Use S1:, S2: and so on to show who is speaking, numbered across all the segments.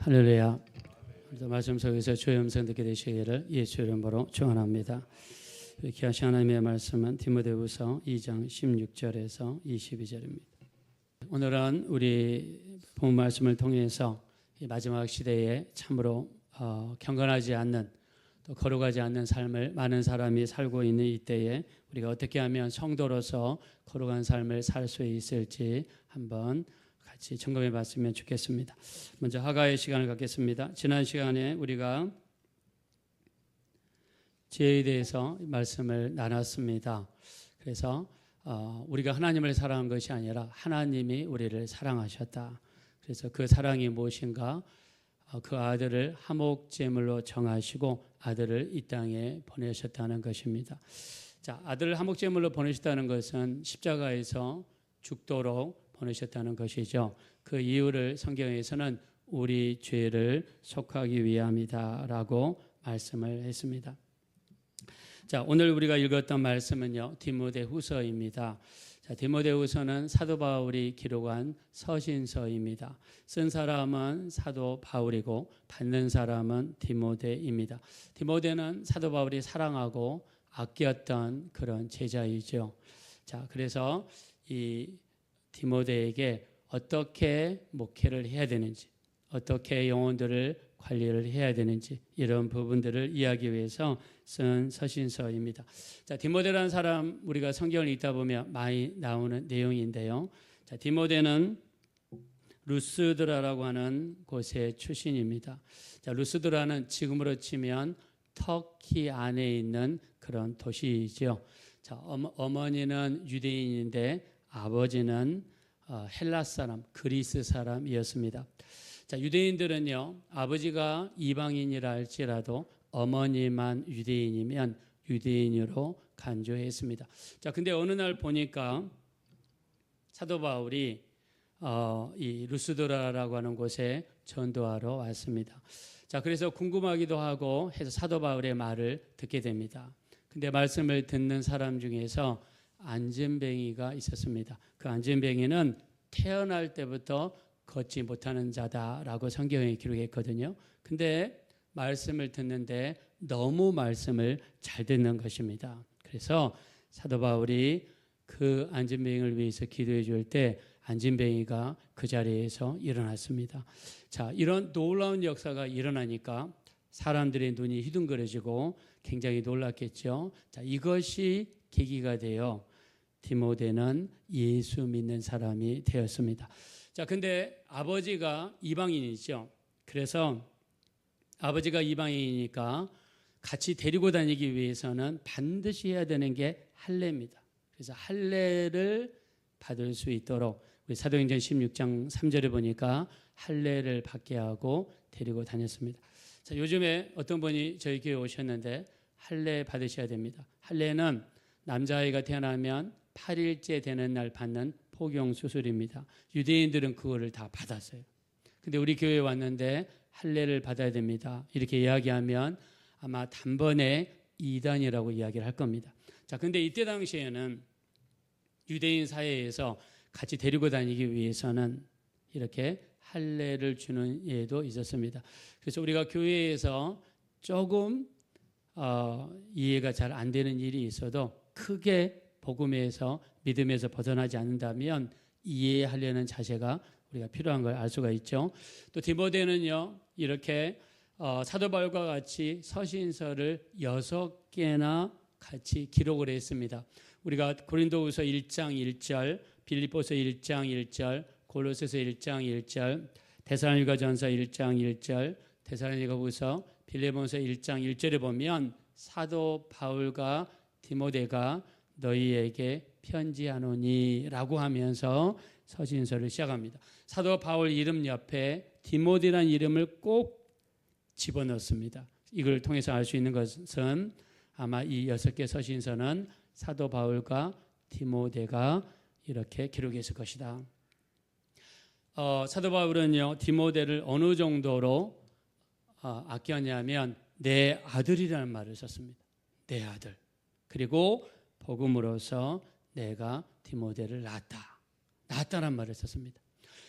S1: 할렐루야. 오늘도 말씀 속에서 주의 음성 듣게 되시기를 예수 이름으로 축원합니다. 귀한 하나님의 말씀은 디모데후서 2장 16절에서 22절입니다. 오늘은 우리 본 말씀을 통해서 이 마지막 시대에 참으로 경건하지 않는 또 거룩하지 않는 삶을 많은 사람이 살고 있는 이때에 우리가 어떻게 하면 성도로서 거룩한 삶을 살 수 있을지 한번 같이 점검해 봤으면 좋겠습니다. 먼저 하가의 시간을 갖겠습니다. 지난 시간에 우리가 지혜에 대해서 말씀을 나눴습니다. 그래서 우리가 하나님을 사랑한 것이 아니라 하나님이 우리를 사랑하셨다. 그래서 그 사랑이 무엇인가? 그 아들을 화목제물로 정하시고 아들을 이 땅에 보내셨다는 것입니다. 자, 아들을 화목제물로 보내셨다는 것은 십자가에서 죽도록 보내셨다는 것이죠. 그 이유를 성경에서는 우리 죄를 속하기 위함이다라고 말씀을 했습니다. 자, 오늘 우리가 읽었던 말씀은요, 디모데후서입니다. 자, 디모데후서는 사도 바울이 기록한 서신서입니다. 쓴 사람은 사도 바울이고 받는 사람은 디모데입니다. 디모데는 사도 바울이 사랑하고 아꼈던 그런 제자이죠. 자, 그래서 이 디모데에게 어떻게 목회를 해야 되는지, 어떻게 영혼들을 관리를 해야 되는지 이런 부분들을 이해하기 위해서 쓴 서신서입니다. 자, 디모데라는 사람 우리가 성경을 읽다 보면 많이 나오는 내용인데요. 자, 디모데는 루스드라라고 하는 곳의 출신입니다. 자, 루스드라는 지금으로 치면 터키 안에 있는 그런 도시이죠. 자, 어머니는 유대인인데 아버지는 헬라 사람, 그리스 사람이었습니다. 자, 유대인들은요, 아버지가 이방인이라 할지라도 어머니만 유대인이면 유대인으로 간주했습니다. 자, 근데 어느 날 보니까 사도 바울이 이 루스드라라고 하는 곳에 전도하러 왔습니다. 자, 그래서 궁금하기도 하고 해서 사도 바울의 말을 듣게 됩니다. 근데 말씀을 듣는 사람 중에서 안진뱅이가 있었습니다. 그 안진뱅이는 태어날 때부터 걷지 못하는 자다라고 성경에 기록했거든요. 근데 말씀을 듣는데 너무 말씀을 잘 듣는 것입니다. 그래서 사도 바울이 그 안진뱅이를 위해서 기도해 줄 때 안진뱅이가 그 자리에서 일어났습니다. 자, 이런 놀라운 역사가 일어나니까 사람들의 눈이 휘둥그레지고 굉장히 놀랐겠죠. 자, 이것이 계기가 되어 디모데는 예수 믿는 사람이 되었습니다. 자, 근데 아버지가 이방인이죠. 그래서 아버지가 이방인이니까 같이 데리고 다니기 위해서는 반드시 해야 되는 게 할례입니다. 그래서 할례를 받을 수 있도록 우리 사도행전 16장 3절에 보니까 할례를 받게 하고 데리고 다녔습니다. 자, 요즘에 어떤 분이 저희 교회에 오셨는데 할례 받으셔야 됩니다. 할례는 남자아이가 태어나면 8일째 되는 날 받는 포경 수술입니다. 유대인들은 그거를 다 받았어요. 근데 우리 교회에 왔는데 할례를 받아야 됩니다. 이렇게 이야기하면 아마 단번에 이단이라고 이야기를 할 겁니다. 자, 근데 이때 당시에는 유대인 사회에서 같이 데리고 다니기 위해서는 이렇게 할례를 주는 예도 있었습니다. 그래서 우리가 교회에서 조금 이해가 잘 안 되는 일이 있어도 크게 복음에서 믿음에서 벗어나지 않는다면 이해하려는 자세가 우리가 필요한 걸 알 수가 있죠. 또 디모데는요, 이렇게 사도 바울과 같이 서신서를 6개나 같이 기록을 했습니다. 우리가 고린도후서 1장 1절, 빌립보서 1장 1절, 골로새서 1장 1절, 데살로니가전서 1장 1절, 데살로니가후서, 빌레몬서 1장 1절에 보면 사도 바울과 디모데가 너희에게 편지하노니 라고 하면서 서신서를 시작합니다. 사도 바울 이름 옆에 디모데라는 이름을 꼭 집어넣습니다. 이걸 통해서 알 수 있는 것은 아마 이 6개 서신서는 사도 바울과 디모데가 이렇게 기록했을 것이다. 사도 바울은요, 디모데를 어느 정도로 아꼈냐면 내 아들이라는 말을 썼습니다. 내 아들. 그리고 복음으로서 내가 디모데를 낳았다란 말을 썼습니다.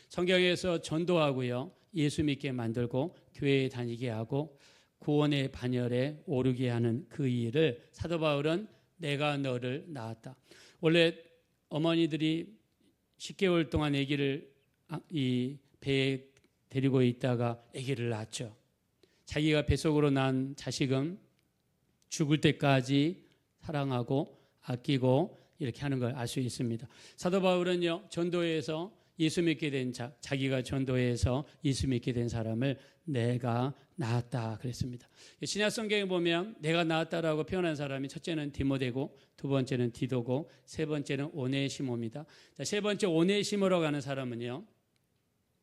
S1: 성경에서 전도하고요, 예수 믿게 만들고 교회에 다니게 하고 구원의 반열에 오르게 하는 그 일을 사도 바울은 내가 너를 낳았다. 원래 어머니들이 10개월 동안 아기를 이 배에 데리고 있다가 아기를 낳았죠. 자기가 뱃속으로 낳은 자식은 죽을 때까지 사랑하고 아끼고 이렇게 하는 걸 알 수 있습니다. 사도 바울은요, 전도회에서 예수 믿게 된 자기가 전도회에서 예수 믿게 된 사람을 내가 낳았다 그랬습니다. 신약 성경에 보면 내가 낳았다라고 표현한 사람이 첫째는 디모데고 두 번째는 디도고 세 번째는 오네시모입니다. 세 번째 오네시모로 가는 사람은요,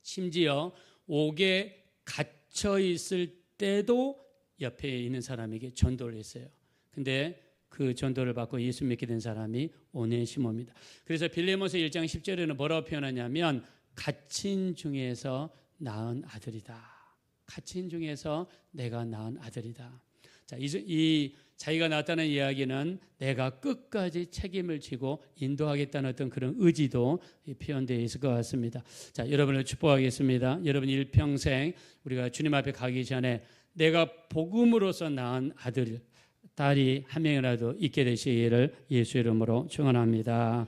S1: 심지어 옥에 갇혀 있을 때도 옆에 있는 사람에게 전도를 했어요. 근데 그 전도를 받고 예수 믿게 된 사람이 오네시모입니다. 그래서 빌레몬서 1장 10절에는 뭐라고 표현하냐면 갇힌 중에서 낳은 아들이다. 갇힌 중에서 내가 낳은 아들이다. 자, 이 자기가 낳았다는 이야기는 내가 끝까지 책임을 지고 인도하겠다는 어떤 그런 의지도 표현되어 있을 것 같습니다. 자, 여러분을 축복하겠습니다. 여러분 일평생 우리가 주님 앞에 가기 전에 내가 복음으로서 낳은 아들, 딸이 한 명이라도 있게 되시기를 예수 이름으로 축원합니다.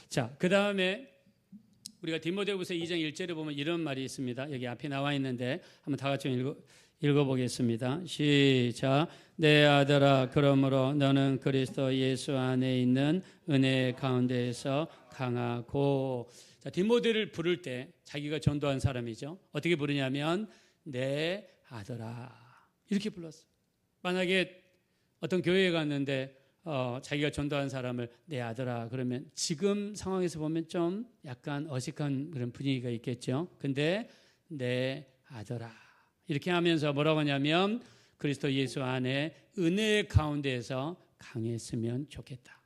S1: 자, 그 다음에 우리가 디모데후서 2장 1절에 보면 이런 말이 있습니다. 여기 앞에 나와 있는데 한번 다 같이 읽어보겠습니다. 시작. 내 아들아, 그러므로 너는 그리스도 예수 안에 있는 은혜 가운데에서 강하고. 자, 디모데를 부를 때 자기가 전도한 사람이죠. 어떻게 부르냐면 내 아들아 이렇게 불렀어요. 만약에 어떤 교회에 갔는데 자기가 전도한 사람을 내 아들아 그러면 지금 상황에서 보면 좀 약간 어색한 그런 분위기가 있겠죠. 근데 내 아들아 이렇게 하면서 뭐라고 하냐면 그리스도 예수 안에 은혜 가운데에서 강했으면 좋겠다.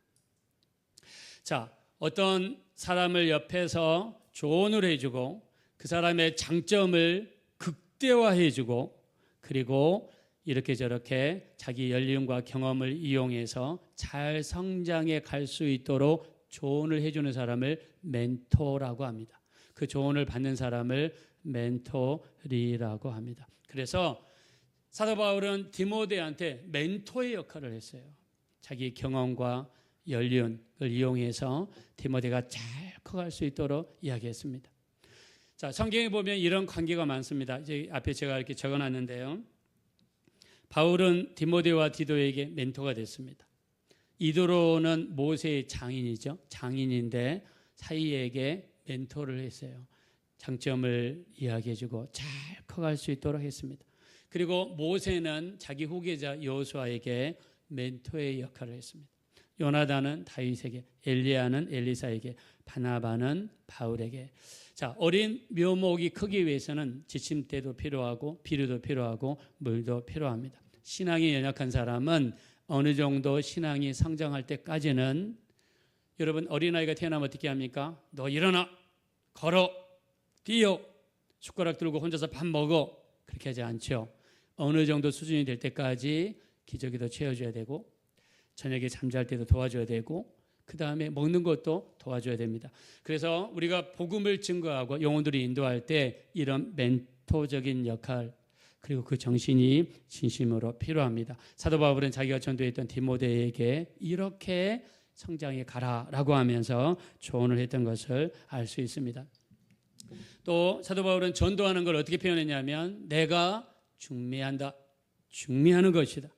S1: 자, 어떤 사람을 옆에서 조언을 해주고 그 사람의 장점을 극대화해주고 그리고 이렇게 저렇게 자기 연륜과 경험을 이용해서 잘 성장해 갈 수 있도록 조언을 해주는 사람을 멘토라고 합니다. 그 조언을 받는 사람을 멘토리라고 합니다. 그래서 사도 바울은 디모데한테 멘토의 역할을 했어요. 자기 경험과 연륜을 이용해서 디모데가 잘 커갈 수 있도록 이야기했습니다. 자, 성경에 보면 이런 관계가 많습니다. 이제 앞에 제가 이렇게 적어놨는데요. 바울은 디모데와 디도에게 멘토가 됐습니다. 이도로는 모세의 장인이죠. 장인인데 사이에게 멘토를 했어요. 장점을 이야기해주고 잘 커갈 수 있도록 했습니다. 그리고 모세는 자기 후계자 여호수아에게 멘토의 역할을 했습니다. 요나단은 다윗에게, 엘리야는 엘리사에게, 바나바는 바울에게. 자, 어린 묘목이 크기 위해서는 지침대도 필요하고 비료도 필요하고 물도 필요합니다. 신앙이 연약한 사람은 어느 정도 신앙이 성장할 때까지는 여러분 어린아이가 태어나면 어떻게 합니까? 너 일어나, 걸어, 뛰어, 숟가락 들고 혼자서 밥 먹어. 그렇게 하지 않죠. 어느 정도 수준이 될 때까지 기저귀도 채워줘야 되고 저녁에 잠잘 때도 도와줘야 되고 그 다음에 먹는 것도 도와줘야 됩니다. 그래서 우리가 복음을 증거하고 영혼들이 인도할 때 이런 멘토적인 역할 그리고 그 정신이 진심으로 필요합니다. 사도 바울은 자기가 전도했던 디모데에게 이렇게 성장해 가라라고 하면서 조언을 했던 것을 알 수 있습니다. 또 사도 바울은 전도하는 걸 어떻게 표현했냐면 내가 중매한다. 중매하는 것이다.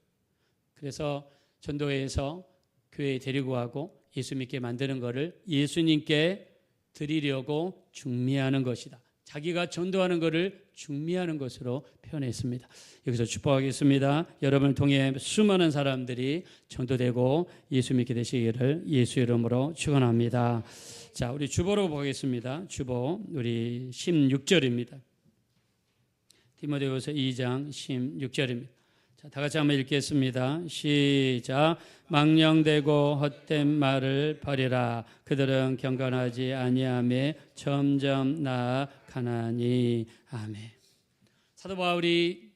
S1: 그래서 전도회에서 교회에 데리고 가고 예수 믿게 만드는 것을 예수님께 드리려고 중매하는 것이다. 자기가 전도하는 것을 중매하는 것으로 표현했습니다. 여기서 축복하겠습니다. 여러분을 통해 수많은 사람들이 전도되고 예수 믿게 되시기를 예수 이름으로 축원합니다. 자, 우리 주보로 보겠습니다. 주보 우리 16절입니다. 디모데후서 2장 16절입니다. 자, 다 같이 한번 읽겠습니다. 시작. 망령되고 헛된 말을 버리라. 그들은 경건하지 아니하며 점점 나아가나니. 아멘. 사도 바울이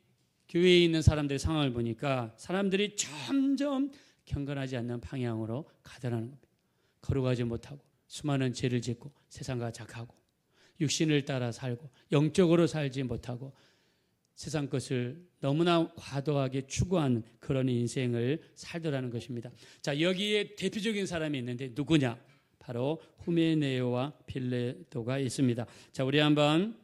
S1: 교회에 있는 사람들의 상황을 보니까 사람들이 점점 경건하지 않는 방향으로 가더라는 겁니다. 거룩하지 못하고 수많은 죄를 짓고 세상과 작하고 육신을 따라 살고 영적으로 살지 못하고 세상 것을 너무나 과도하게 추구하는 그런 인생을 살더라는 것입니다. 자, 여기에 대표적인 사람이 있는데 누구냐? 바로 후메네오와 빌레도가 있습니다. 자, 우리 한번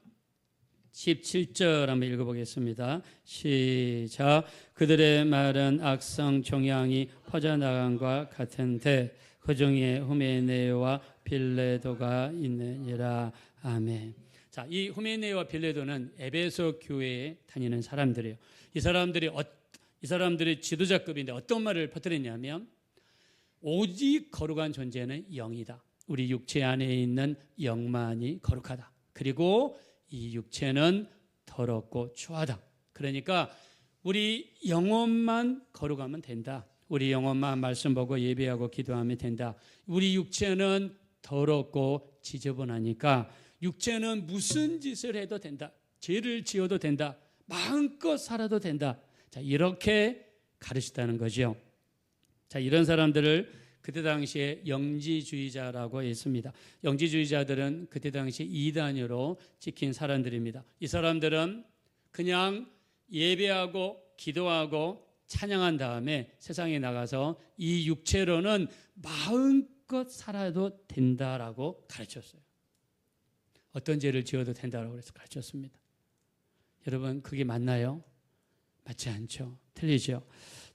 S1: 17절 한번 읽어보겠습니다. 시작. 그들의 말은 악성 종양이 퍼져나간과 같은데 그 중에 후메네오와 빌레도가 있느니라. 아멘. 자, 이 후메네오와 빌레도는 에베소 교회에 다니는 사람들이에요. 이 사람들이 지도자급인데 어떤 말을 퍼뜨렸냐면 오직 거룩한 존재는 영이다. 우리 육체 안에 있는 영만이 거룩하다. 그리고 이 육체는 더럽고 추하다. 그러니까 우리 영혼만 거룩하면 된다. 우리 영혼만 말씀 보고 예배하고 기도하면 된다. 우리 육체는 더럽고 지저분하니까 육체는 무슨 짓을 해도 된다. 죄를 지어도 된다. 마음껏 살아도 된다. 자, 이렇게 가르치다는 거죠. 자, 이런 사람들을 그때 당시에 영지주의자라고 했습니다. 영지주의자들은 그때 당시 이단으로 찍힌 사람들입니다. 이 사람들은 그냥 예배하고 기도하고 찬양한 다음에 세상에 나가서 이 육체로는 마음껏 살아도 된다라고 가르쳤어요. 어떤 죄를 지어도 된다라고 해서 가르쳤습니다. 여러분, 그게 맞나요? 맞지 않죠. 틀리죠.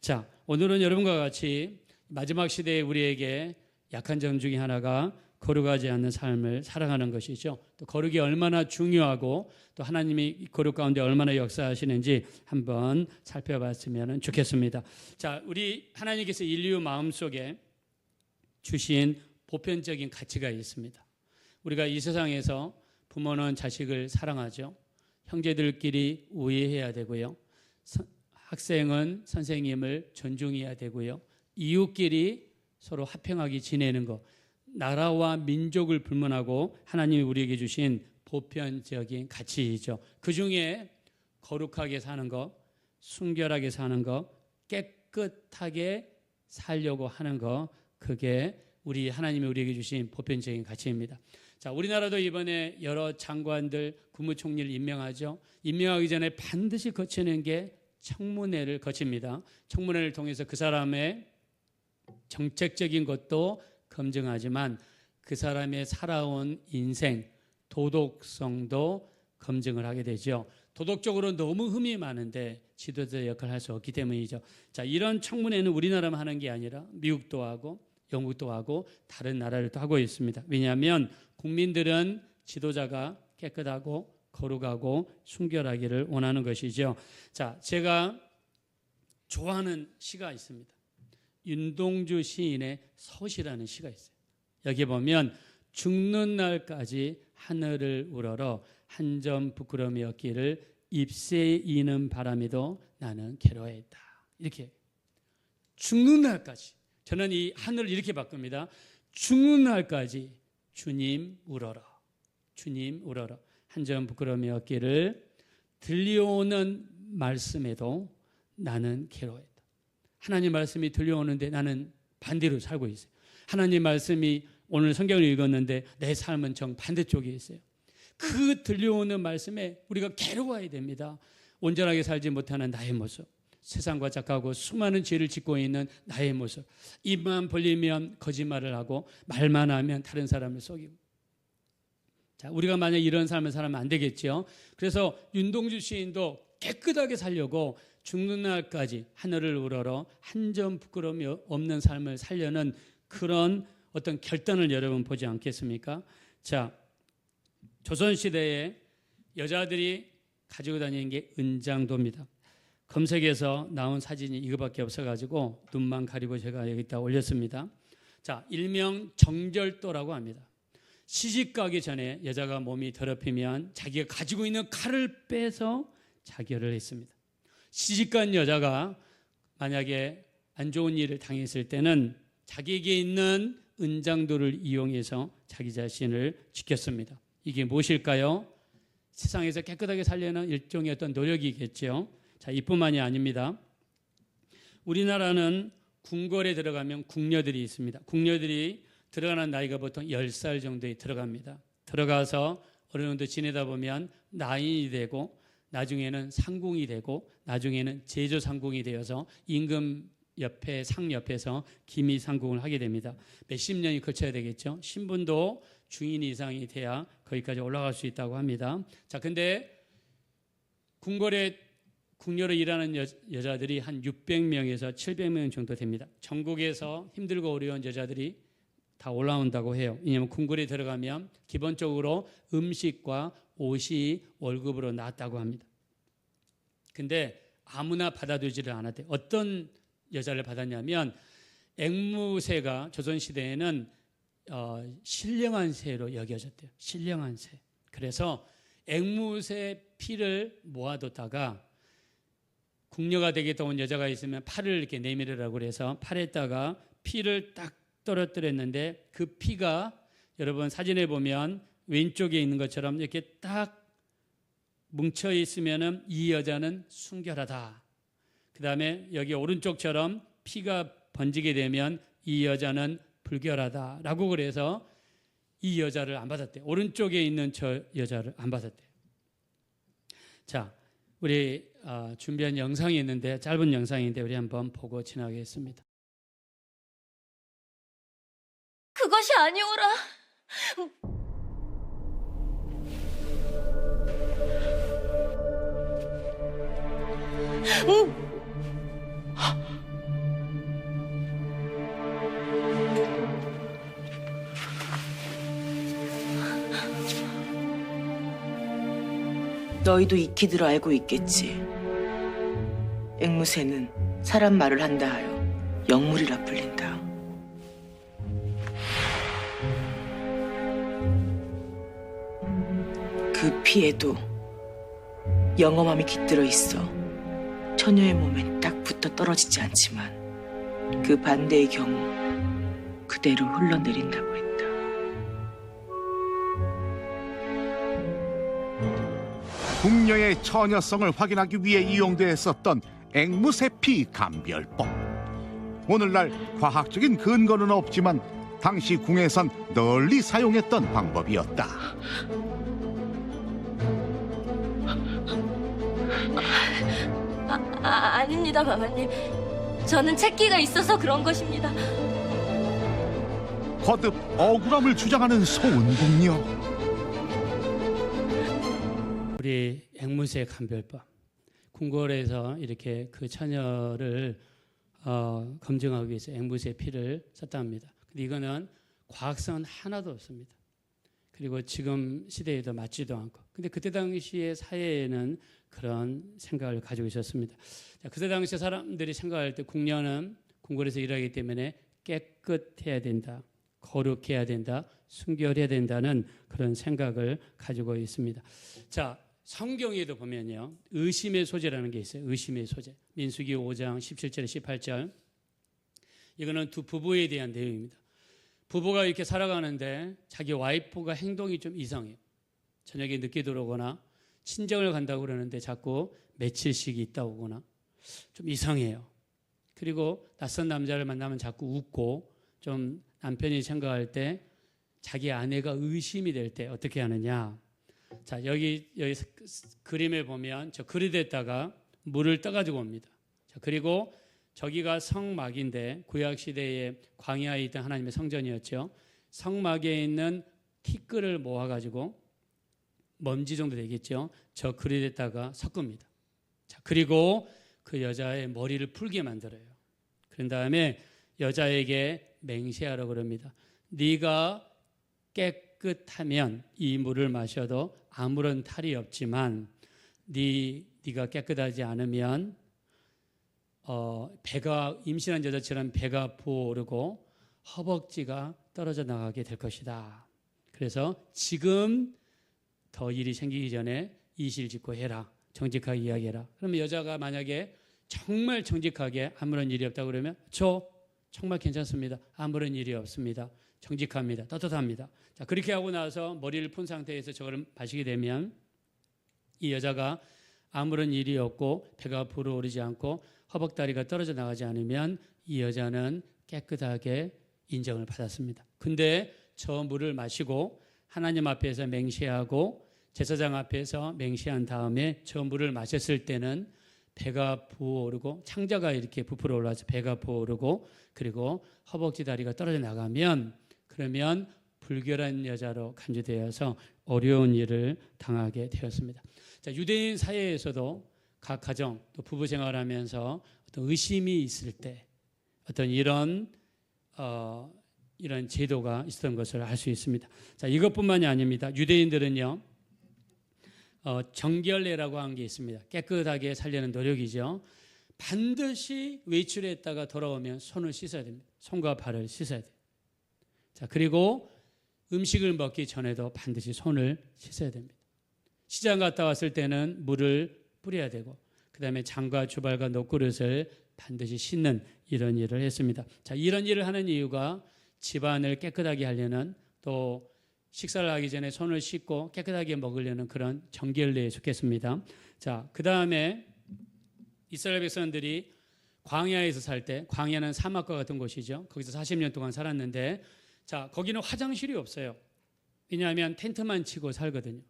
S1: 자, 오늘은 여러분과 같이 마지막 시대에 우리에게 약한 점 중에 하나가 거룩하지 않는 삶을 살아가는 것이죠. 또 거룩이 얼마나 중요하고 또 하나님이 거룩 가운데 얼마나 역사하시는지 한번 살펴봤으면 좋겠습니다. 자, 우리 하나님께서 인류 마음속에 주신 보편적인 가치가 있습니다. 우리가 이 세상에서 부모는 자식을 사랑하죠. 형제들끼리 우애해야 되고요. 학생은 선생님을 존중해야 되고요. 이웃끼리 서로 화평하게 지내는 것, 나라와 민족을 불문하고 하나님이 우리에게 주신 보편적인 가치이죠. 그중에 거룩하게 사는 것, 순결하게 사는 것, 깨끗하게 살려고 하는 것, 그게 우리 하나님이 우리에게 주신 보편적인 가치입니다. 자, 우리나라도 이번에 여러 장관들, 국무총리를 임명하죠. 임명하기 전에 반드시 거치는 게 청문회를 거칩니다. 청문회를 통해서 그 사람의 정책적인 것도 검증하지만 그 사람의 살아온 인생, 도덕성도 검증을 하게 되죠. 도덕적으로 너무 흠이 많은데 지도자 역할을 할 수 없기 때문이죠. 자, 이런 청문회는 우리나라만 하는 게 아니라 미국도 하고 영국도 하고 다른 나라들도 하고 있습니다. 왜냐하면 국민들은 지도자가 깨끗하고 거룩하고 순결하기를 원하는 것이죠. 자, 제가 좋아하는 시가 있습니다. 윤동주 시인의 서시라는 시가 있어요. 여기 보면 죽는 날까지 하늘을 우러러 한 점 부끄러움이 없기를 잎새 이는 바람에도 나는 괴로워했다. 이렇게 죽는 날까지, 저는 이 하늘을 이렇게 바꿉니다. 죽는 날까지 주님 우러러, 주님 우러러 한 점 부끄러움이 없기를 들려오는 말씀에도 나는 괴로워했다. 하나님 말씀이 들려오는데 나는 반대로 살고 있어요. 하나님 말씀이 오늘 성경을 읽었는데 내 삶은 정반대쪽에 있어요. 그 들려오는 말씀에 우리가 괴로워야 됩니다. 온전하게 살지 못하는 나의 모습, 세상과 착하고 수많은 죄를 짓고 있는 나의 모습, 입만 벌리면 거짓말을 하고 말만 하면 다른 사람을 속이고. 자, 우리가 만약 이런 삶을 살면 안 되겠죠. 그래서 윤동주 시인도 깨끗하게 살려고 죽는 날까지 하늘을 우러러 한 점 부끄러움이 없는 삶을 살려는 그런 어떤 결단을 여러분 보지 않겠습니까? 자, 조선시대에 여자들이 가지고 다니는 게 은장도입니다. 검색해서 나온 사진이 이거밖에 없어가지고 눈만 가리고 제가 여기다 올렸습니다. 자, 일명 정절도라고 합니다. 시집가기 전에 여자가 몸이 더럽히면 자기가 가지고 있는 칼을 빼서 자결을 했습니다. 시집간 여자가 만약에 안 좋은 일을 당했을 때는 자기에게 있는 은장도를 이용해서 자기 자신을 지켰습니다. 이게 무엇일까요? 세상에서 깨끗하게 살려는 일종의 어떤 노력이겠죠. 자, 이뿐만이 아닙니다. 우리나라는 궁궐에 들어가면 궁녀들이 있습니다. 궁녀들이 들어가는 나이가 보통 10살 정도에 들어갑니다. 들어가서 어느 정도 지내다 보면 나인이 되고 나중에는 상궁이 되고 나중에는 제조 상궁이 되어서 임금 옆에 상 옆에서 기미 상궁을 하게 됩니다. 몇십 년이 거쳐야 되겠죠. 신분도 중인 이상이 돼야 거기까지 올라갈 수 있다고 합니다. 자, 근데 궁궐로 일하는 여자들이 한 600명에서 700명 정도 됩니다. 전국에서 힘들고 어려운 여자들이 다 올라온다고 해요. 왜냐하면 궁궐에 들어가면 기본적으로 음식과 옷이 월급으로 나왔다고 합니다. 근데 아무나 받아들이지를 않았대요. 어떤 여자를 받았냐면 앵무새가 조선시대에는 신령한 새로 여겨졌대요. 신령한 새. 그래서 앵무새 피를 모아뒀다가 궁녀가 되겠다 온 여자가 있으면 팔을 이렇게 내밀으라고 그래서 팔에다가 피를 딱 떨어뜨렸는데 그 피가 여러분 사진에 보면 왼쪽에 있는 것처럼 이렇게 딱 뭉쳐 있으면은 이 여자는 순결하다. 그 다음에 여기 오른쪽처럼 피가 번지게 되면 이 여자는 불결하다라고 그래서 이 여자를 안 받았대요. 오른쪽에 있는 저 여자를 안 받았대요. 자, 우리 준비한 영상이 있는데 짧은 영상인데 우리 한번 보고 지나가겠습니다.
S2: 그것이 아니오라.
S3: 너희도 익히들 알고 있겠지. 앵무새는 사람 말을 한다 하여 영물이라 불린다. 그 피에도 영험함이 깃들어 있어 처녀의 몸엔 딱 붙어 떨어지지 않지만 그 반대의 경우 그대로 흘러내린다고 했다.
S4: 궁녀의 처녀성을 확인하기 위해 이용되었었던 앵무새피 감별법. 오늘날 과학적인 근거는 없지만 당시 궁에선 널리 사용했던 방법이었다.
S2: 아닙니다, 마마님. 저는 채기가 있어서 그런 것입니다.
S4: 거듭 억울함을 주장하는 소은궁녀.
S1: 우리 앵무새 감별법. 궁궐에서 이렇게 그 처녀를 검증하기 위해서 앵무새 피를 썼다 합니다. 근데 이거는 과학성은 하나도 없습니다. 그리고 지금 시대에도 맞지도 않고. 근데 그때 당시의 사회에는 그런 생각을 가지고 있었습니다. 자, 그때 당시 사람들이 생각할 때 궁녀는 궁궐에서 일하기 때문에 깨끗해야 된다, 거룩해야 된다, 순결해야 된다는 그런 생각을 가지고 있습니다. 자, 성경에도 보면요, 의심의 소재라는 게 있어요. 의심의 소재. 민수기 5장 17절 18절. 이거는 두 부부에 대한 내용입니다. 부부가 이렇게 살아가는데 자기 와이프가 행동이 좀 이상해요. 저녁에 늦게 들어오거나 친정을 간다고 그러는데 자꾸 며칠씩 있다 오거나 좀 이상해요. 그리고 낯선 남자를 만나면 자꾸 웃고 좀 남편이 생각할 때 자기 아내가 의심이 될 때 어떻게 하느냐. 자, 여기 그림에 보면 저 그릇에다가 물을 떠가지고 옵니다. 자, 그리고 저기가 성막인데 구약시대에 광야에 있던 하나님의 성전이었죠. 성막에 있는 티끌을 모아가지고 먼지 정도 되겠죠. 저 그릇에다가 섞습니다. 자, 그리고 그 여자의 머리를 풀게 만들어요. 그런 다음에 여자에게 맹세하라고 그럽니다. 네가 깨끗하면 이 물을 마셔도 아무런 탈이 없지만 네가 깨끗하지 않으면 배가 임신한 여자처럼 배가 부어오르고 허벅지가 떨어져 나가게 될 것이다. 그래서 지금 더 일이 생기기 전에 이실직고 해라. 정직하게 이야기해라. 그러면 여자가 만약에 정말 정직하게 아무런 일이 없다고 그러면 저 정말 괜찮습니다. 아무런 일이 없습니다. 정직합니다. 떳떳합니다. 자, 그렇게 하고 나서 머리를 푼 상태에서 저거를 마시게 되면 이 여자가 아무런 일이 없고 배가 불어오르지 않고 허벅다리가 떨어져 나가지 않으면 이 여자는 깨끗하게 인정을 받았습니다. 근데 저 물을 마시고 하나님 앞에서 맹세하고 제사장 앞에서 맹세한 다음에 저 물을 마셨을 때는 배가 부어오르고 창자가 이렇게 부풀어 올라서 배가 부어오르고 그리고 허벅지 다리가 떨어져 나가면 그러면 불결한 여자로 간주되어서 어려운 일을 당하게 되었습니다. 자, 유대인 사회에서도 각 가정 또 부부 생활하면서 어떤 의심이 있을 때 어떤 이런 제도가 있었던 것을 알 수 있습니다. 자, 이것뿐만이 아닙니다. 유대인들은요, 정결례라고 하는 게 있습니다. 깨끗하게 살려는 노력이죠. 반드시 외출했다가 돌아오면 손을 씻어야 됩니다. 손과 발을 씻어야 돼요. 자, 그리고 음식을 먹기 전에도 반드시 손을 씻어야 됩니다. 시장 갔다 왔을 때는 물을 뿌려야 되고 그다음에 장과 주발과 녹그릇을 반드시 씻는 이런 일을 했습니다. 자, 이런 일을 하는 이유가 집안을 깨끗하게 하려는 또 식사를 하기 전에 손을 씻고 깨끗하게 먹으려는 그런 정결례에 속했습니다. 자, 그다음에 이스라엘 백성들이 광야에서 살 때, 광야는 사막과 같은 곳이죠. 거기서 40년 동안 살았는데 자, 거기는 화장실이 없어요. 왜냐하면 텐트만 치고 살거든요.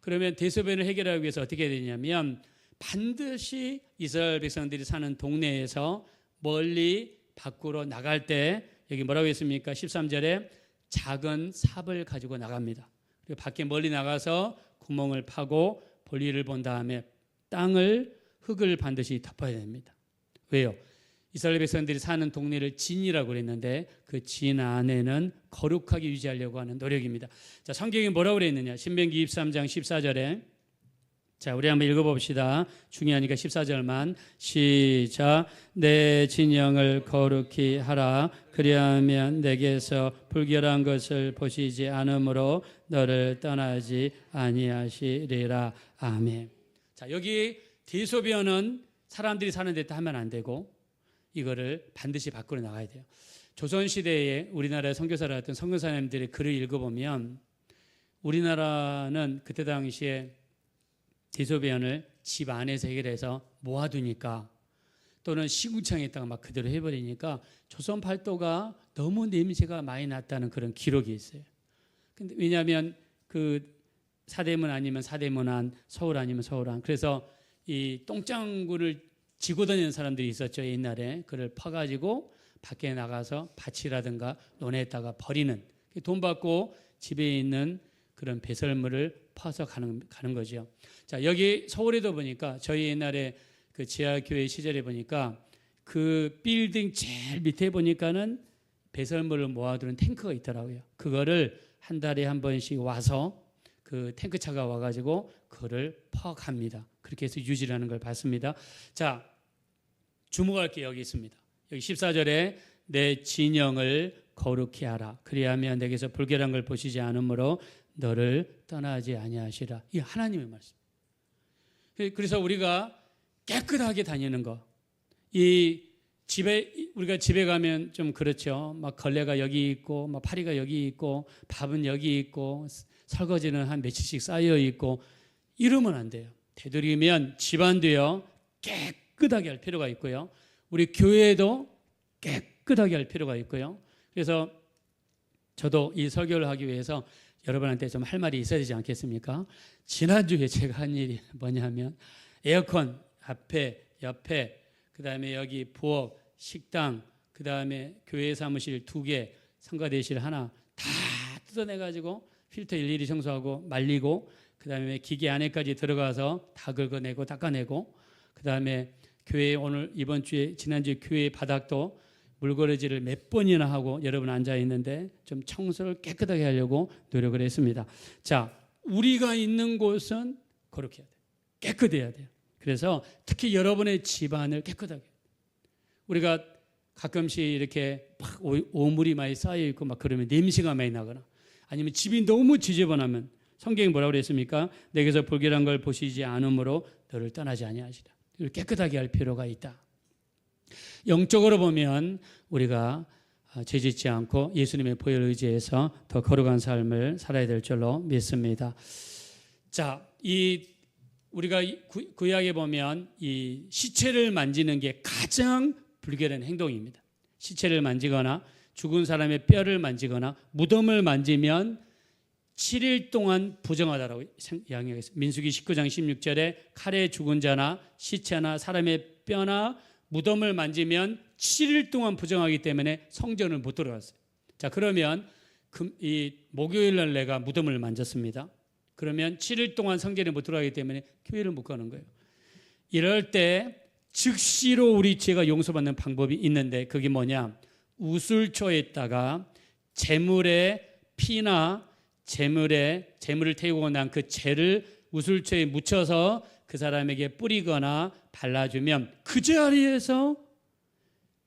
S1: 그러면 대소변을 해결하기 위해서 어떻게 해야 되냐면 반드시 이스라엘 백성들이 사는 동네에서 멀리 밖으로 나갈 때 여기 뭐라고 했습니까? 13절에 작은 삽을 가지고 나갑니다. 그리고 밖에 멀리 나가서 구멍을 파고 볼일을 본 다음에 흙을 반드시 덮어야 됩니다. 왜요? 이스라엘 백성들이 사는 동네를 진이라고 그랬는데 그 진 안에는 거룩하게 유지하려고 하는 노력입니다. 자, 성경이 뭐라고 그랬느냐? 신명기 23장 14절에 자, 우리 한번 읽어봅시다. 중요하니까 14절만 시작. 내 진영을 거룩히 하라. 그리하면 내게서 불결한 것을 보시지 않으므로 너를 떠나지 아니하시리라. 아멘. 자, 여기 대소변은 사람들이 사는 데 하면 안 되고 이거를 반드시 밖으로 나가야 돼요. 조선시대에 우리나라의 선교사를 했던 선교사님들의 글을 읽어보면 우리나라는 그때 당시에 대소변을 집 안에서 해결해서 모아두니까 또는 시궁창에다가 막 그대로 해버리니까 조선 팔도가 너무 냄새가 많이 났다는 그런 기록이 있어요. 근데 왜냐하면 그 사대문 아니면 사대문 안, 서울 아니면 서울 안. 그래서 이 똥장구를 지고 다니는 사람들이 있었죠. 옛날에 그를 퍼가지고 밖에 나가서 밭이라든가 논에다가 버리는 돈 받고 집에 있는 그런 배설물을 퍼서 가는 거죠. 자, 여기 서울에도 보니까 저희 옛날에 그 지하교회 시절에 보니까 그 빌딩 제일 밑에 보니까는 배설물을 모아두는 탱크가 있더라고요. 그거를 한 달에 한 번씩 와서 그 탱크차가 와가지고 그거를 퍼갑니다. 그렇게 해서 유지를 하는 걸 봤습니다. 자, 주목할 게 여기 있습니다. 여기 14절에 내 진영을 거룩히 하라. 그리하면 내게서 불결한 걸 보시지 않으므로 너를 떠나지 아니하시라. 이 하나님의 말씀. 그래서 우리가 깨끗하게 다니는 거. 우리가 집에 가면 좀 그렇죠. 막 걸레가 여기 있고, 막 파리가 여기 있고, 밥은 여기 있고, 설거지는 한 며칠씩 쌓여 있고, 이러면 안 돼요. 되도록이면 집안도요, 깨끗하게 할 필요가 있고요. 우리 교회도 깨끗하게 할 필요가 있고요. 그래서 저도 이 설교를 하기 위해서 여러분한테 좀 할 말이 있어야 되지 않겠습니까? 지난주에 제가 한 일이 뭐냐면 에어컨 앞에, 옆에, 그 다음에 여기 부엌, 식당, 그 다음에 교회 사무실 2개, 성가대실 하나 다 뜯어내가지고 필터 일일이 청소하고 말리고 그 다음에 기계 안에까지 들어가서 다 긁어내고 닦아내고 그 다음에 교회 이번 주에 지난주에 교회 바닥도 물거러지를 몇 번이나 하고 여러분 앉아 있는데 좀 청소를 깨끗하게 하려고 노력을 했습니다. 자, 우리가 있는 곳은 거룩해야 돼요. 깨끗해야 돼요. 그래서 특히 여러분의 집안을 깨끗하게. 우리가 가끔씩 이렇게 막 오물이 많이 쌓여 있고 막 그러면 냄새가 많이 나거나 아니면 집이 너무 지저분하면 성경이 뭐라고 그랬습니까? 내게서 불결한 걸 보시지 않으므로 너를 떠나지 아니하시라. 깨끗하게 할 필요가 있다. 영적으로 보면 우리가 죄짓지 않고 예수님의 보혈을 의지해서 더 거룩한 삶을 살아야 될 줄로 믿습니다. 자, 우리가 구약에 보면 이 시체를 만지는 게 가장 불결한 행동입니다. 시체를 만지거나 죽은 사람의 뼈를 만지거나 무덤을 만지면 7일 동안 부정하다라고 이야기했습니다. 민수기 19장 16절에 칼에 죽은 자나 시체나 사람의 뼈나 무덤을 만지면 7일 동안 부정하기 때문에 성전을 못 들어갔어요. 자, 그러면 이 목요일 날 내가 무덤을 만졌습니다. 그러면 7일 동안 성전에 못 들어가기 때문에 교회를 못 가는 거예요. 이럴 때 즉시로 우리 죄가 용서받는 방법이 있는데 그게 뭐냐? 우슬초에다가 재물의 피나 재물을 태우고 난 그 재를 우슬초에 묻혀서 그 사람에게 뿌리거나 발라주면 그 자리에서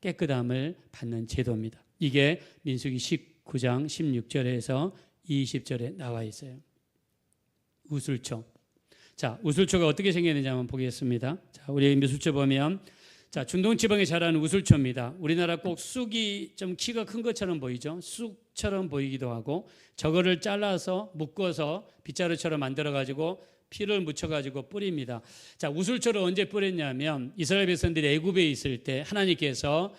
S1: 깨끗함을 받는 제도입니다. 이게 민수기 19장 16절에서 20절에 나와 있어요. 우슬초. 자, 우슬초가 어떻게 생겼는지 한번 보겠습니다. 자, 우리 우슬초 보면 자, 중동 지방에 자라는 우슬초입니다. 우리나라 꼭 쑥이 좀 키가 큰 것처럼 보이죠. 쑥처럼 보이기도 하고 저거를 잘라서 묶어서 빗자루처럼 만들어 가지고 피를 묻혀 가지고 뿌립니다. 자, 우슬초를 언제 뿌렸냐면 이스라엘 백성들이 애굽에 있을 때 하나님께서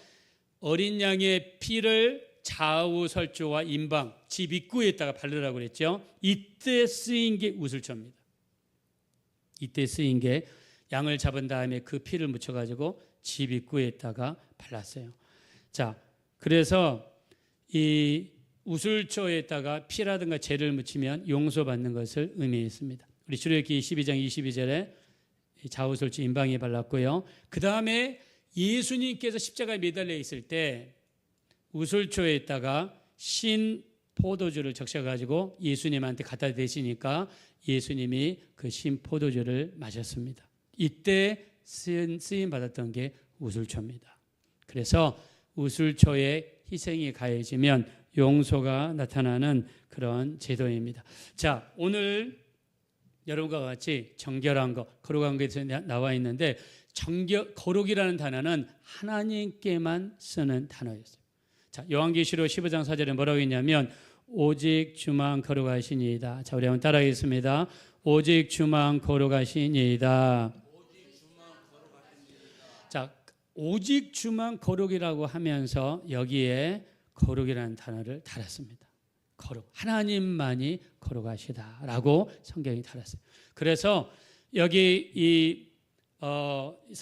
S1: 어린 양의 피를 좌우 설주와 임방 집 입구에다가 바르라고 그랬죠. 이때 쓰인 게 우슬초입니다. 이때 쓰인 게 양을 잡은 다음에 그 피를 묻혀 가지고 집 입구에다가 발랐어요. 자, 그래서 이 우슬초에다가 피라든가 재를 묻히면 용서받는 것을 의미했습니다. 우리 출애굽기 12장 22절에 좌우설주 임방에 발랐고요. 그 다음에 예수님께서 십자가에 매달려 있을 때 우슬초에다가 신 포도주를 적셔가지고 예수님한테 갖다 대시니까 예수님이 그 신 포도주를 마셨습니다. 이때 쓰임 받았던 게 우슬초입니다. 그래서 우슬초에 희생이 가해지면 용서가 나타나는 그런 제도입니다. 자, 오늘 여러분과 같이 정결한 것, 거룩한 것에 나와 있는데 거룩이라는 단어는 하나님께만 쓰는 단어였어요. 자, 요한계시록 15장 4절에 뭐라고 했냐면 오직 주만 거룩하시니이다. 자, 우리 한번 따라하겠습니다. 오직 주만 거룩하시니이다. 자, 오직 주만 거룩이라고 하면서 여기에 거룩이라는 단어를 달았습니다. 거룩, 하나님만이 거룩하시다라고 성경이 달았어요. 그래서 여기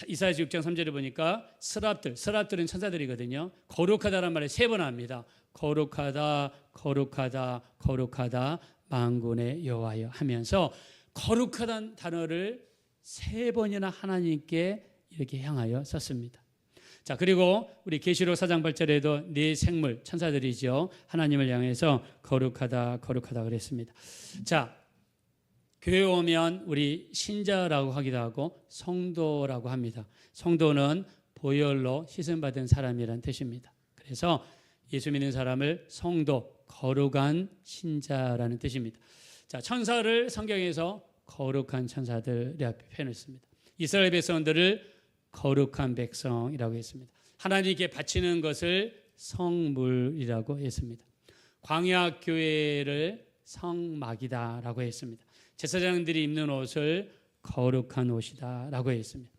S1: 이사야서 6장 3절에 보니까 스랍들은 천사들이거든요. 거룩하다란 말을 3번 합니다. 거룩하다, 거룩하다, 거룩하다, 만군의 여호와여 하면서 거룩하다는 단어를 3번이나 하나님께 이렇게 향하여 썼습니다. 자, 그리고 우리 계시록 4장 8절에도 네 생물 천사들이죠. 하나님을 향해서 거룩하다, 거룩하다 그랬습니다. 자, 교회 오면 우리 신자라고 하기도 하고 성도라고 합니다. 성도는 보혈로 씻음받은 사람이란 뜻입니다. 그래서 예수 믿는 사람을 성도, 거룩한 신자라는 뜻입니다. 자, 천사를 성경에서 거룩한 천사들이라고 표현했습니다. 이스라엘 백성들을 거룩한 백성이라고 했습니다. 하나님께 바치는 것을 성물이라고 했습니다. 광야 교회를 성막이다라고 했습니다. 제사장들이 입는 옷을 거룩한 옷이다라고 했습니다.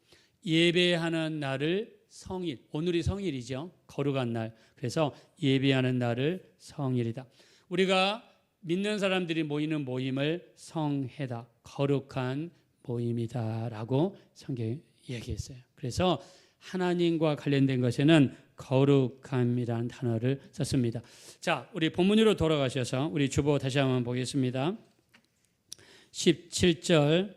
S1: 예배하는 날을 성일, 오늘이 성일이죠. 거룩한 날. 그래서 예배하는 날을 성일이다. 우리가 믿는 사람들이 모이는 모임을 성회다, 거룩한 모임이다라고 성경이 얘기했어요. 그래서 하나님과 관련된 것에는 거룩함이라는 단어를 썼습니다. 자, 우리 본문으로 돌아가셔서 우리 주보 다시 한번 보겠습니다. 17절.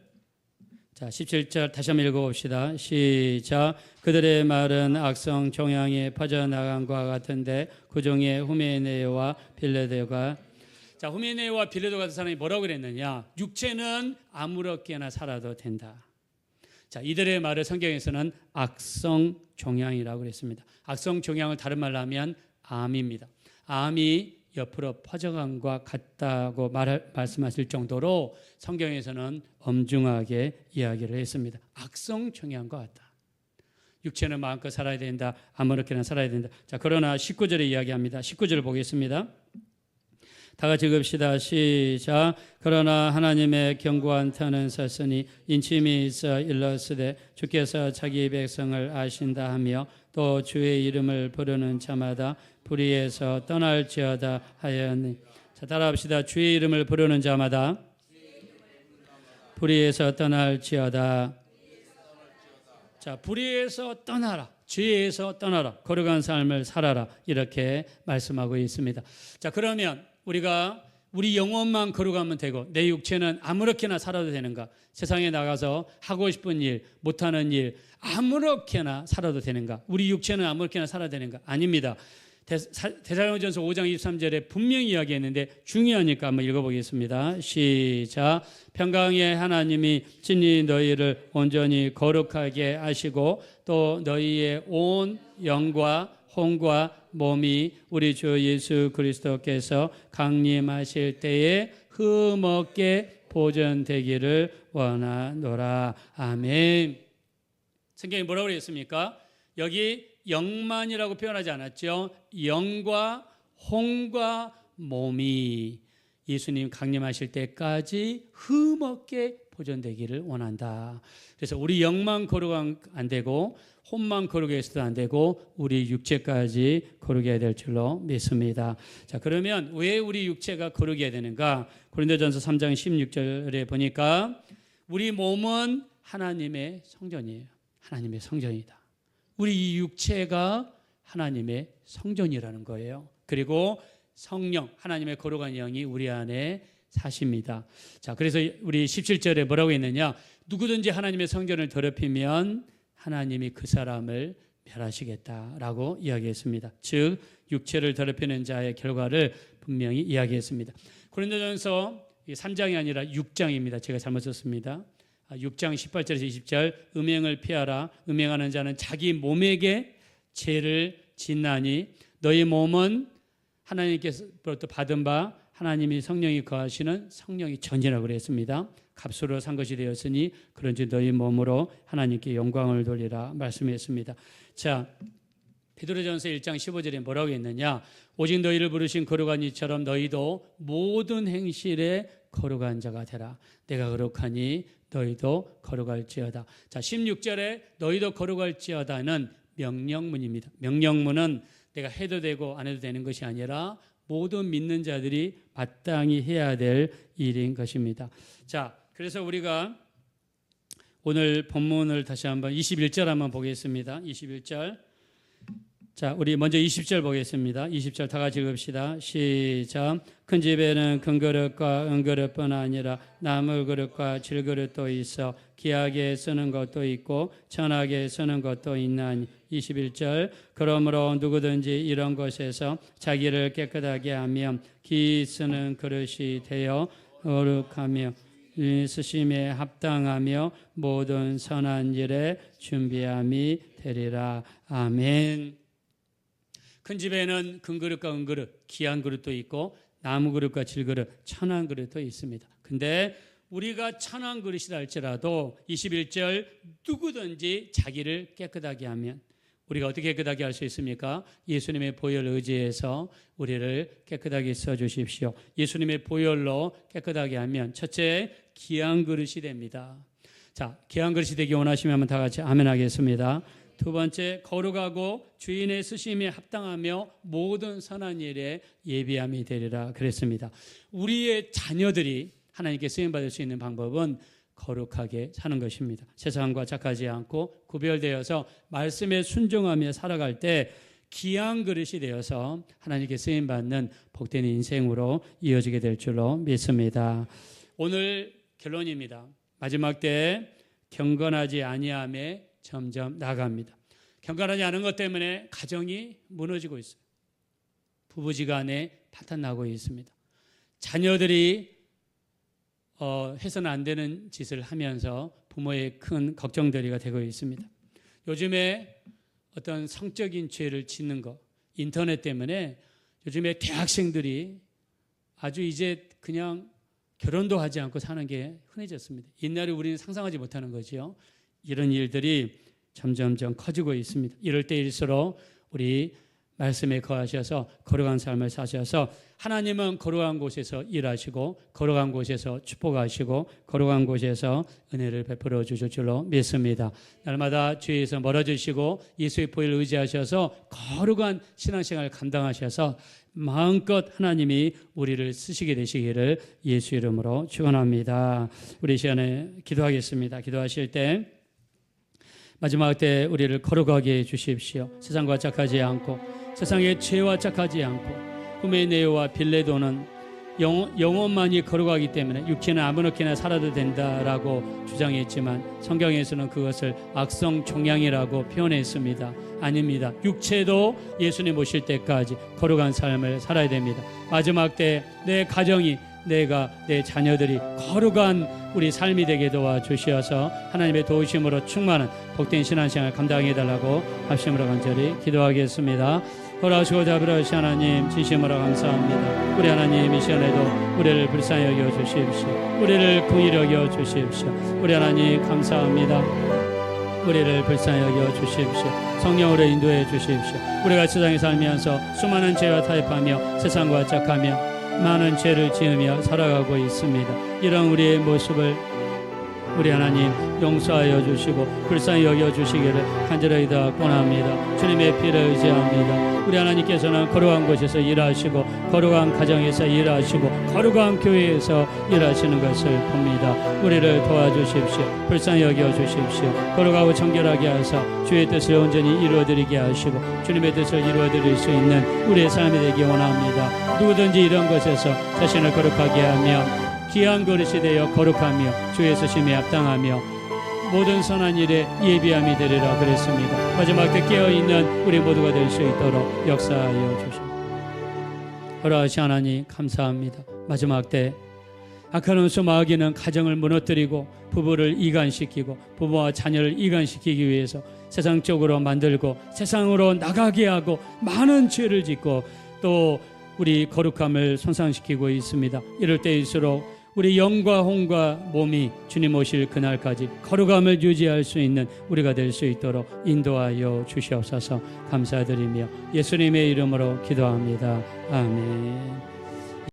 S1: 자, 17절 다시 한번 읽어봅시다. 시작. 그들의 말은 악성 종양에 퍼져나간과 같은데 그 중에 후메네와 빌레도가 자, 후메네와 빌레도 같은 사람이 뭐라고 그랬느냐? 육체는 아무렇게나 살아도 된다. 자, 이들의 말을 성경에서는 악성 종양이라고 그랬습니다. 악성 종양을 다른 말로 하면 암입니다. 암이 옆으로 퍼져간과 같다고 말씀하실 정도로 성경에서는 엄중하게 이야기를 했습니다. 악성 종양과 같다. 육체는 마음껏 살아야 된다. 아무렇게나 살아야 된다. 자, 그러나 19절에 이야기합니다. 19절 보겠습니다. 다 같이 읽읍시다. 시작. 그러나 하나님의 견고한 터는 섰으니 인침이 있어 일렀으되 주께서 자기 백성을 아신다 하며 또 주의 이름을 부르는 자마다 불의에서 떠날지어다 하였니. 자, 따라합시다. 주의 이름을 부르는 자마다 불의에서 떠날지어다. 자, 불의에서 떠나라. 죄에서 떠나라. 거룩한 삶을 살아라. 이렇게 말씀하고 있습니다. 자, 그러면 우리가 우리 영혼만 거룩하면 되고 내 육체는 아무렇게나 살아도 되는가? 세상에 나가서 하고 싶은 일, 못하는 일 아무렇게나 살아도 되는가? 우리 육체는 아무렇게나 살아야 되는가? 아닙니다. 데살로니가전서 5장 23절에 분명히 이야기했는데 중요하니까 한번 읽어보겠습니다. 시작. 평강의 하나님이 친히 너희를 온전히 거룩하게 하시고 또 너희의 온 영과 혼과 몸이 우리 주 예수 그리스도께서 강림하실 때에 흠없게 보존되기를 원하노라. 아멘. 성경이 뭐라고 그랬습니까? 여기 영만이라고 표현하지 않았죠. 영과 혼과 몸이 예수님 강림하실 때까지 흠없게 보존되기를 원한다. 그래서 우리 영만 거룩 안 되고 혼만 거룩해서도 안 되고 우리 육체까지 거룩해야 될 줄로 믿습니다. 자, 그러면 왜 우리 육체가 거룩해야 되는가? 고린도전서 3장 16절에 보니까 우리 몸은 하나님의 성전이에요. 하나님의 성전이다. 우리 이 육체가 하나님의 성전이라는 거예요. 그리고 성령, 하나님의 거룩한 영이 우리 안에 사십니다. 자, 그래서 우리 17절에 뭐라고 했느냐? 누구든지 하나님의 성전을 더럽히면 하나님이 그 사람을 멸하시겠다라고 이야기했습니다. 즉 육체를 더럽히는 자의 결과를 분명히 이야기했습니다. 고린도전서 3장이 아니라 6장입니다. 제가 잘못 썼습니다. 6장 18절에서 20절 음행을 피하라. 음행하는 자는 자기 몸에게 죄를 짓나니 너희 몸은 하나님께서부터 받은 바 하나님이 성령이 거하시는 성령이 전이라고 그랬습니다. 값으로 산 것이 되었으니 그런지 너희 몸으로 하나님께 영광을 돌리라 말씀했습니다. 자, 베드로전서 1장 15절에 뭐라고 했느냐? 오직 너희를 부르신 거룩한 이처럼 너희도 모든 행실에 거룩한 자가 되라. 내가 거룩하니 너희도 거룩할지어다. 자, 16절에 너희도 거룩할지어다는 명령문입니다. 명령문은 내가 해도 되고 안 해도 되는 것이 아니라 모든 믿는 자들이 마땅히 해야 될 일인 것입니다. 자, 그래서 우리가 오늘 본문을 다시 한번 21절 한번 보겠습니다. 21절. 자, 우리 먼저 20절 보겠습니다. 20절 다 같이 읽읍시다. 시작. 큰 집에는 큰 그릇과 은그릇뿐 아니라 나무 그릇과 질그릇도 있어 귀하게 쓰는 것도 있고 천하게 쓰는 것도 있나니. 21절. 그러므로 누구든지 이런 것에서 자기를 깨끗하게 하면 기 쓰는 그릇이 되어 거룩하며 쓰심에 합당하며 모든 선한 일에 준비함이 되리라. 아멘. 큰 집에는 큰 그릇과 은그릇, 귀한 그릇도 있고 나무 그릇과 질그릇, 천한 그릇도 있습니다. 근데 우리가 천한 그릇이라 할지라도 21절 누구든지 자기를 깨끗하게 하면 우리가 어떻게 깨끗하게 할 수 있습니까? 예수님의 보혈을 의지해서 우리를 깨끗하게 써주십시오. 예수님의 보혈로 깨끗하게 하면 첫째, 귀한 그릇이 됩니다. 자, 귀한 그릇이 되기 원하시면 다 같이 아멘 하겠습니다. 두 번째, 거룩하고 주인의 쓰심에 합당하며 모든 선한 일에 예비함이 되리라 그랬습니다. 우리의 자녀들이 하나님께 쓰임받을 수 있는 방법은 거룩하게 사는 것입니다. 세상과 착하지 않고 구별되어서 말씀에 순종하며 살아갈 때 귀한 그릇이 되어서 하나님께 쓰임받는 복된 인생으로 이어지게 될 줄로 믿습니다. 오늘 결론입니다. 마지막 때에 경건하지 아니함에 점점 나갑니다. 경건하지 않은 것 때문에 가정이 무너지고 있어요. 부부지간에 파탄 나고 있습니다. 자녀들이 해서는 안 되는 짓을 하면서 부모의 큰 걱정거리가 되고 있습니다. 요즘에 어떤 성적인 죄를 짓는 것, 인터넷 때문에 요즘에 대학생들이 아주 이제 그냥 결혼도 하지 않고 사는 게 흔해졌습니다. 옛날에 우리는 상상하지 못하는 거죠. 이런 일들이 점점점 커지고 있습니다. 이럴 때일수록 우리 말씀에 거하셔서 거룩한 삶을 사셔서 하나님은 거룩한 곳에서 일하시고 거룩한 곳에서 축복하시고 거룩한 곳에서 은혜를 베풀어 주실 줄로 믿습니다. 날마다 주에서 멀어지시고 예수의 보혈을 의지하셔서 거룩한 신앙생활을 감당하셔서 마음껏 하나님이 우리를 쓰시게 되시기를 예수 이름으로 축원합니다. 우리 시간에 기도하겠습니다. 기도하실 때 마지막 때 우리를 거룩하게 해 주십시오. 세상과 짝하지 않고 세상의 죄와 짝하지 않고 후메네오와 빌레도는 영혼만이 거룩하기 때문에 육체는 아무렇게나 살아도 된다라고 주장했지만 성경에서는 그것을 악성 종양이라고 표현했습니다. 아닙니다. 육체도 예수님 오실 때까지 거룩한 삶을 살아야 됩니다. 마지막 때 내 가정이 내가 내 자녀들이 거룩한 우리 삶이 되게 도와주시어서 하나님의 도우심으로 충만한 복된 신앙생활 감당해달라고 합심으로 간절히 기도하겠습니다. 돌아오시고 잡으러오신 하나님 진심으로 감사합니다. 우리 하나님 이 시간에도 우리를 불쌍히 여겨주십시오. 우리를 긍휼히 여겨주십시오. 우리 하나님 감사합니다. 우리를 불쌍히 여겨주십시오. 성령으로 인도해 주십시오. 우리가 세상에 살면서 수많은 죄와 타협하며 세상과 짝하며 많은 죄를 지으며 살아가고 있습니다. 이런 우리의 모습을 우리 하나님 용서하여 주시고 불쌍히 여겨주시기를 간절히 권합니다. 주님의 피를 의지합니다. 우리 하나님께서는 거룩한 곳에서 일하시고 거룩한 가정에서 일하시고 거룩한 교회에서 일하시는 것을 봅니다. 우리를 도와주십시오. 불쌍히 여겨주십시오. 거룩하고 정결하게 하사 주의 뜻을 온전히 이루어드리게 하시고 주님의 뜻을 이루어드릴 수 있는 우리의 삶이 되기 원합니다. 누구든지 이런 것에서 자신을 거룩하게 하며 귀한 그릇이 되어 거룩하며 주의 쓰심에 합당하며 모든 선한 일에 예비함이 되리라 그랬습니다. 마지막 때 깨어있는 우리 모두가 될 수 있도록 역사하여 주십시오. 허락하신 하나님 감사합니다. 마지막 때 악한 원수 마귀는 가정을 무너뜨리고 부부를 이간시키고 부부와 자녀를 이간시키기 위해서 세상적으로 만들고 세상으로 나가게 하고 많은 죄를 짓고 또 우리 거룩함을 손상시키고 있습니다. 이럴 때일수록 우리 영과 혼과 몸이 주님 오실 그날까지 거룩함을 유지할 수 있는 우리가 될 수 있도록 인도하여 주시옵소서. 감사드리며 예수님의 이름으로 기도합니다. 아멘.